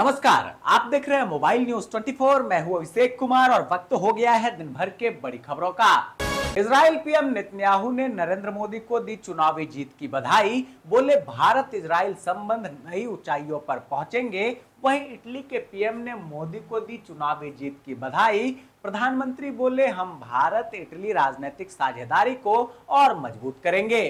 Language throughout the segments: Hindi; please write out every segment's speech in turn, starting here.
नमस्कार, आप देख रहे हैं मोबाइल न्यूज 24। मैं हूं अभिषेक कुमार और वक्त हो गया है दिन भर के बड़ी खबरों का। इजराइल पीएम नेतन्याहू ने नरेंद्र मोदी को दी चुनावी जीत की बधाई। बोले भारत इजराइल संबंध नई ऊंचाइयों पर पहुंचेंगे। वहीं इटली के पीएम ने मोदी को दी चुनावी जीत की बधाई। प्रधानमंत्री बोले हम भारत इटली राजनीतिक साझेदारी को और मजबूत करेंगे।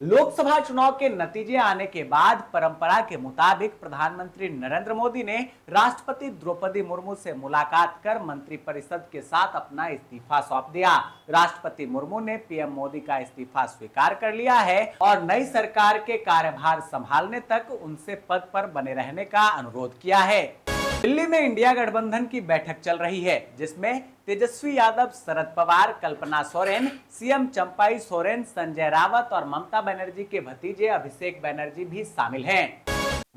लोकसभा चुनाव के नतीजे आने के बाद परंपरा के मुताबिक प्रधानमंत्री नरेंद्र मोदी ने राष्ट्रपति द्रौपदी मुर्मू से मुलाकात कर मंत्रिपरिषद के साथ अपना इस्तीफा सौंप दिया। राष्ट्रपति मुर्मू ने पीएम मोदी का इस्तीफा स्वीकार कर लिया है और नई सरकार के कार्यभार संभालने तक उनसे पद पर बने रहने का अनुरोध किया है। दिल्ली में इंडिया गठबंधन की बैठक चल रही है, जिसमें तेजस्वी यादव, शरद पवार, कल्पना सोरेन, सीएम चंपाई सोरेन, संजय रावत और ममता बनर्जी के भतीजे अभिषेक बनर्जी भी शामिल हैं।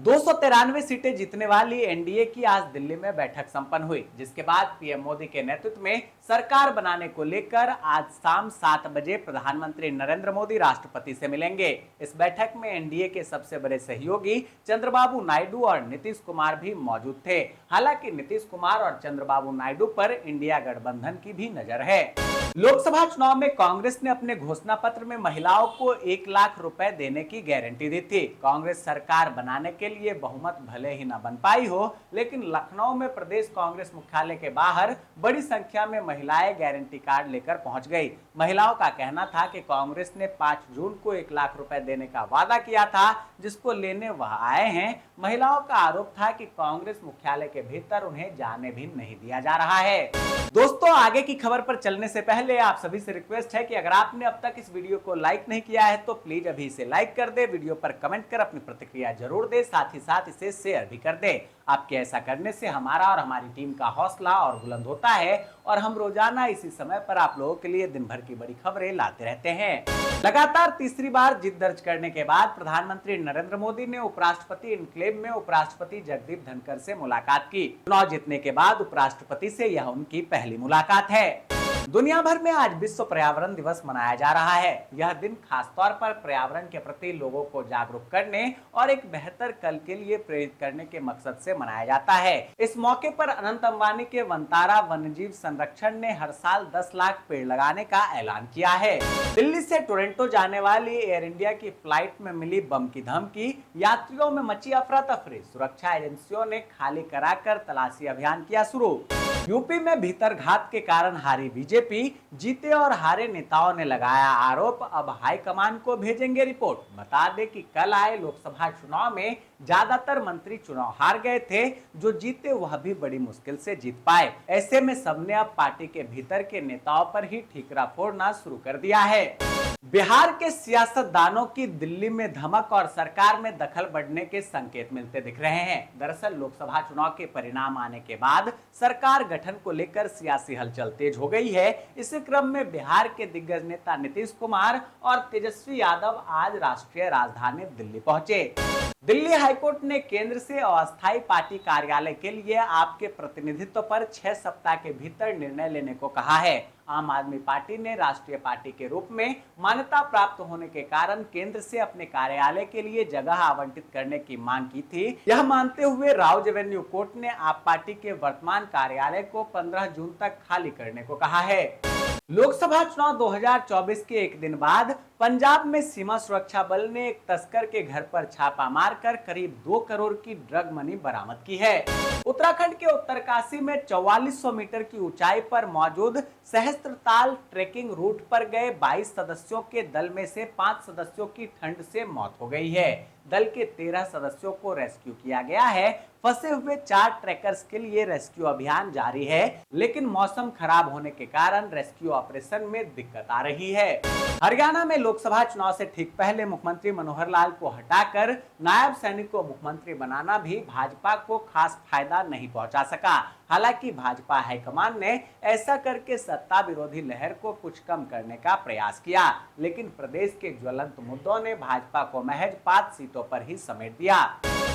293 सीटें जीतने वाली एनडीए की आज दिल्ली में बैठक संपन्न हुई, जिसके बाद पीएम मोदी के नेतृत्व में सरकार बनाने को लेकर आज शाम 7 बजे प्रधानमंत्री नरेंद्र मोदी राष्ट्रपति से मिलेंगे। इस बैठक में एनडीए के सबसे बड़े सहयोगी चंद्रबाबू नायडू और नीतीश कुमार भी मौजूद थे। हालांकि नीतीश कुमार और चंद्रबाबू नायडू पर इंडिया गठबंधन की भी नजर है। लोकसभा चुनाव में कांग्रेस ने अपने घोषणा पत्र में महिलाओं को 1 लाख रुपए देने की गारंटी दी थी। कांग्रेस सरकार बनाने के लिए बहुमत भले ही न बन पाई हो, लेकिन लखनऊ में प्रदेश कांग्रेस मुख्यालय के बाहर बड़ी संख्या में महिलाएं गारंटी कार्ड लेकर पहुंच गई। महिलाओं का कहना था कि कांग्रेस ने 5 जून को 1 लाख रुपए देने का वादा किया था, जिसको लेने वह आए हैं। महिलाओं का आरोप था कि कांग्रेस मुख्यालय के भीतर उन्हें जाने भी नहीं दिया जा रहा है। दोस्तों, आगे की खबर पर चलने से पहले आप सभी से रिक्वेस्ट है कि अगर आपने अब तक इस वीडियो को लाइक नहीं किया है तो प्लीज अभी इसे लाइक कर दे, वीडियो पर कमेंट कर अपनी प्रतिक्रिया जरूर दे, साथ ही साथ इसे शेयर भी कर दे। आपके ऐसा करने से हमारा और हमारी टीम का हौसला और बुलंद होता है और हम रोजाना इसी समय पर आप लोगों के लिए दिन भर की बड़ी खबरें लाते रहते हैं। लगातार तीसरी बार जीत दर्ज करने के बाद प्रधानमंत्री नरेंद्र मोदी ने उपराष्ट्रपति इनक्लेव में उपराष्ट्रपति जगदीप धनखड़ से मुलाकात की। चुनाव जीतने के बाद उपराष्ट्रपति से यह उनकी पहली मुलाकात है। दुनिया भर में आज विश्व पर्यावरण दिवस मनाया जा रहा है। यह दिन खासतौर पर पर्यावरण के प्रति लोगों को जागरूक करने और एक बेहतर कल के लिए प्रेरित करने के मकसद से मनाया जाता है। इस मौके पर अनंत अंबानी के वनतारा वन्यजीव संरक्षण ने हर साल 10 लाख पेड़ लगाने का ऐलान किया है। दिल्ली से टोरंटो जाने वाली एयर इंडिया की फ्लाइट में मिली बम की धमकी, यात्रियों में मची अफरा तफरी। सुरक्षा एजेंसियों ने खाली कराकर तलाशी अभियान किया शुरू। यूपी में भीतरघात के कारण हारी बीजेपी, जीते और हारे नेताओं ने लगाया आरोप। अब हाईकमान को भेजेंगे रिपोर्ट। बता दें कि कल आए लोकसभा चुनाव में ज्यादातर मंत्री चुनाव हार गए थे, जो जीते वह भी बड़ी मुश्किल से जीत पाए। ऐसे में सबने अब पार्टी के भीतर के नेताओं पर ही ठीकरा फोड़ना शुरू कर दिया है। बिहार के सियासतदानों की दिल्ली में धमक और सरकार में दखल बढ़ने के संकेत मिलते दिख रहे हैं। दरअसल लोकसभा चुनाव के परिणाम आने के बाद सरकार गठन को लेकर सियासी हलचल तेज हो गई है। इसी क्रम में बिहार के दिग्गज नेता नीतीश कुमार और तेजस्वी यादव आज राष्ट्रीय राजधानी दिल्ली पहुंचे। दिल्ली हाईकोर्ट ने केंद्र से अस्थायी पार्टी कार्यालय के लिए आपके प्रतिनिधित्व पर 6 सप्ताह के भीतर निर्णय लेने को कहा है। आम आदमी पार्टी ने राष्ट्रीय पार्टी के रूप में मान्यता प्राप्त होने के कारण केंद्र से अपने कार्यालय के लिए जगह आवंटित करने की मांग की थी। यह मानते हुए राव रेवेन्यू कोर्ट ने आप पार्टी के वर्तमान कार्यालय को 15 जून तक खाली करने को कहा है। लोकसभा चुनाव 2024 के एक दिन बाद पंजाब में सीमा सुरक्षा बल ने एक तस्कर के घर पर छापा मारकर करीब 2 करोड़ की ड्रग मनी बरामद की है। उत्तराखंड के उत्तरकाशी में 4400 मीटर की ऊंचाई पर मौजूद सहस्त्रताल ट्रेकिंग रूट पर गए 22 सदस्यों के दल में से 5 सदस्यों की ठंड से मौत हो गई है। दल के 13 सदस्यों को रेस्क्यू किया गया है। फंसे हुए 4 ट्रैकर्स के लिए रेस्क्यू अभियान जारी है, लेकिन मौसम खराब होने के कारण रेस्क्यू ऑपरेशन में दिक्कत आ रही है। हरियाणा में लोकसभा चुनाव से ठीक पहले मुख्यमंत्री मनोहर लाल को हटाकर नायब सैनिक को मुख्यमंत्री बनाना भी भाजपा को खास फायदा नहीं पहुंचा सका। हालांकि भाजपा हाईकमान ने ऐसा करके सत्ता विरोधी लहर को कुछ कम करने का प्रयास किया, लेकिन प्रदेश के ज्वलंत मुद्दों ने भाजपा को महज 5 सीटों पर ही समेट दिया।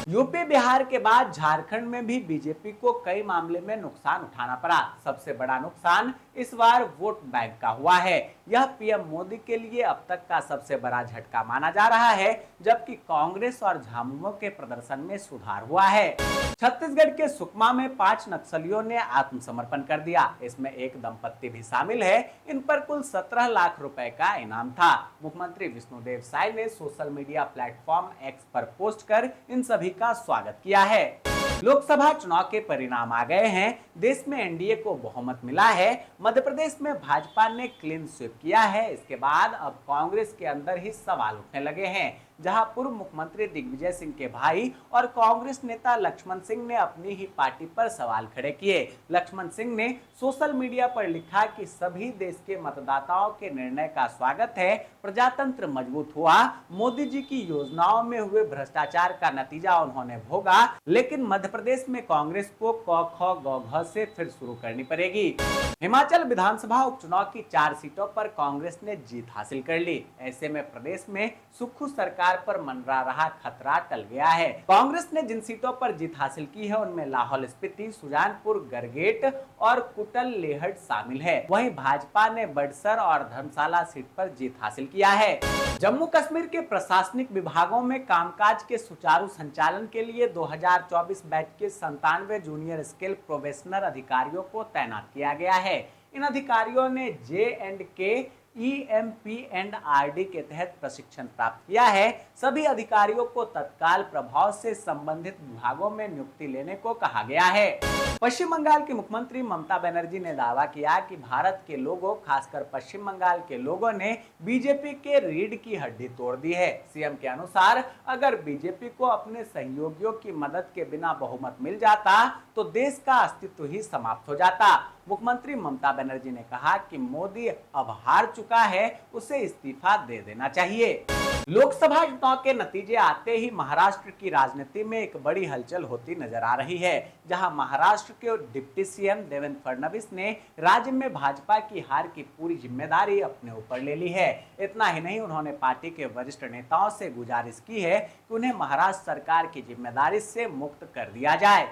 यूपी बिहार के बाद झारखंड में भी बीजेपी को कई मामले में नुकसान उठाना पड़ा। सबसे बड़ा नुकसान इस बार वोट बैंक का हुआ है। यह पीएम मोदी के लिए अब तक का सबसे बड़ा झटका माना जा रहा है, जबकि कांग्रेस और झामुमो के प्रदर्शन में सुधार हुआ है। छत्तीसगढ़ के सुकमा में 5 नक्सलियों ने आत्मसमर्पण कर दिया। इसमें एक दंपत्ति भी शामिल है। इन पर कुल 17 लाख रुपए का इनाम था। मुख्यमंत्री विष्णुदेव साय ने सोशल मीडिया प्लेटफॉर्म एक्स पर पोस्ट कर इन सभी का स्वागत किया है। लोकसभा चुनाव के परिणाम आ गए हैं। देश में एनडीए को बहुमत मिला है। मध्य प्रदेश में भाजपा ने क्लीन स्वीप किया है। इसके बाद अब कांग्रेस के अंदर ही सवाल उठने लगे हैं, जहां पूर्व मुख्यमंत्री दिग्विजय सिंह के भाई और कांग्रेस नेता लक्ष्मण सिंह ने अपनी ही पार्टी पर सवाल खड़े किए। लक्ष्मण सिंह ने सोशल मीडिया पर लिखा कि सभी देश के मतदाताओं के निर्णय का स्वागत है। प्रजातंत्र मजबूत हुआ। मोदी जी की योजनाओं में हुए भ्रष्टाचार का नतीजा उन्होंने भोगा, लेकिन मध्य प्रदेश में कांग्रेस को क ख ग घ से फिर शुरू करनी पड़ेगी। हिमाचल विधानसभा उपचुनाव की 4 सीटों पर कांग्रेस ने जीत हासिल कर ली। ऐसे में प्रदेश में सुक्खू सरकार पर मंडरा रहा खतरा टल गया है। कांग्रेस ने जिन सीटों पर जीत हासिल की है उनमें लाहौल स्पीति, सुजानपुर, गरगेट और कुटल लेहट शामिल है। वहीं भाजपा ने बड़सर और धर्मशाला सीट पर जीत हासिल किया है। जम्मू कश्मीर के प्रशासनिक विभागों में कामकाज के सुचारू संचालन के लिए 2024 बैच के 97 जूनियर स्किल प्रोबेशनर अधिकारियों को तैनात किया गया है। इन अधिकारियों ने J&K EMP&RD के तहत प्रशिक्षण प्राप्त किया है। सभी अधिकारियों को तत्काल प्रभाव से संबंधित विभागों में नियुक्ति लेने को कहा गया है। पश्चिम बंगाल की मुख्यमंत्री ममता बनर्जी ने दावा किया कि भारत के लोगों, खासकर पश्चिम बंगाल के लोगों ने बीजेपी के रीढ़ की हड्डी तोड़ दी है। सीएम के अनुसार अगर बीजेपी को अपने सहयोगियों की मदद के बिना बहुमत मिल जाता तो देश का अस्तित्व ही समाप्त हो जाता। मुख्यमंत्री ममता बनर्जी ने कहा कि मोदी अब हार चुका है, उसे इस्तीफा दे देना चाहिए। लोकसभा चुनाव के नतीजे आते ही महाराष्ट्र की राजनीति में एक बड़ी हलचल होती नजर आ रही है, जहां महाराष्ट्र के डिप्टी सीएम देवेंद्र फडणवीस ने राज्य में भाजपा की हार की पूरी जिम्मेदारी अपने ऊपर ले ली है। इतना ही नहीं, उन्होंने पार्टी के वरिष्ठ नेताओं से गुजारिश की है कि उन्हें महाराष्ट्र सरकार की जिम्मेदारी से मुक्त कर दिया जाए।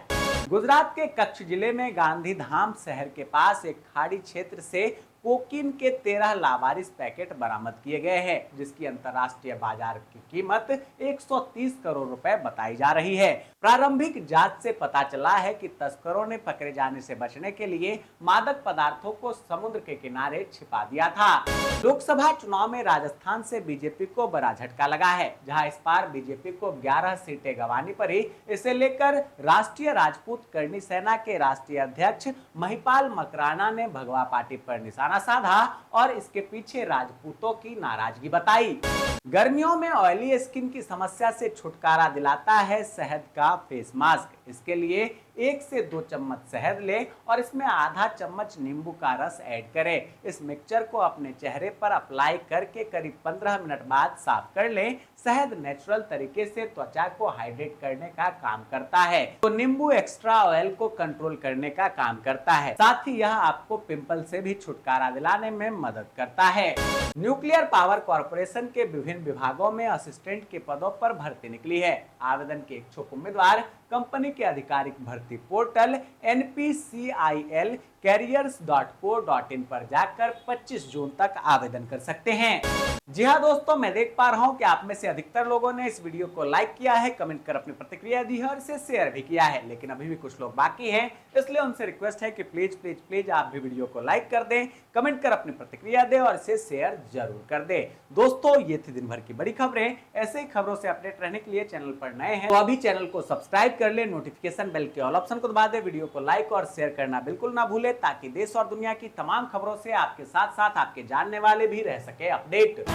गुजरात के कच्छ जिले में गांधीधाम शहर के पास एक खाड़ी क्षेत्र से कोकीन के 13 लावारिस पैकेट बरामद किए गए हैं, जिसकी अंतर्राष्ट्रीय बाजार की कीमत 130 करोड़ रुपए बताई जा रही है। प्रारंभिक जांच से पता चला है कि तस्करों ने पकड़े जाने से बचने के लिए मादक पदार्थों को समुद्र के किनारे छिपा दिया था। लोकसभा चुनाव में राजस्थान से बीजेपी को बड़ा झटका लगा है, जहां इस बार बीजेपी को 11 सीटें गंवानी पड़ी। इसे लेकर राष्ट्रीय राजपूत करनी सेना के राष्ट्रीय अध्यक्ष महिपाल मकराना ने भगवा पार्टी पर निशाना साधा और इसके पीछे राजपूतों की नाराजगी बताई। गर्मियों में ऑयली स्किन की समस्या से छुटकारा दिलाता है शहद का फेस मास्क। इसके लिए 1 से 2 चम्मच शहद ले और इसमें आधा चम्मच नींबू का रस ऐड करें। इस मिक्सचर को अपने चेहरे पर अप्लाई करके करीब 15 मिनट बाद साफ कर लें। शहद नेचुरल तरीके से त्वचा को हाइड्रेट करने का काम करता है, तो नींबू एक्स्ट्रा ऑयल को कंट्रोल करने का काम करता है। साथ ही यह आपको पिंपल से भी छुटकारा दिलाने में मदद करता है। न्यूक्लियर पावर कॉर्पोरेशन के विभिन्न विभागों में असिस्टेंट के पदों पर भर्ती निकली है। आवेदन के इच्छुक उम्मीदवार कंपनी के आधिकारिक भर्ती पोर्टल NPCIL careers.co.in पर जाकर 25 जून तक आवेदन कर सकते हैं। जी हाँ दोस्तों, मैं देख पा रहा हूँ कि आप में से अधिकतर लोगों ने इस वीडियो को लाइक किया है, कमेंट कर अपनी प्रतिक्रिया दी है और इसे शेयर भी किया है, लेकिन अभी भी कुछ लोग बाकी हैं, इसलिए उनसे रिक्वेस्ट है कि प्लीज प्लीज प्लीज आप भी वीडियो को लाइक कर दें, कमेंट कर अपनी प्रतिक्रिया दें और इसे शेयर जरूर कर दें। दोस्तों, ये थी दिन भर की बड़ी खबरें। ऐसे ही खबरों से अपडेट रहने के लिए चैनल पर नए हैं तो अभी चैनल को सब्सक्राइब कर ले, नोटिफिकेशन बेल के ऑल ऑप्शन को दबा दे, वीडियो को लाइक और शेयर करना बिल्कुल ना भूले, ताकि देश और दुनिया की तमाम खबरों से आपके साथ साथ आपके जानने वाले भी रह सके अपडेट।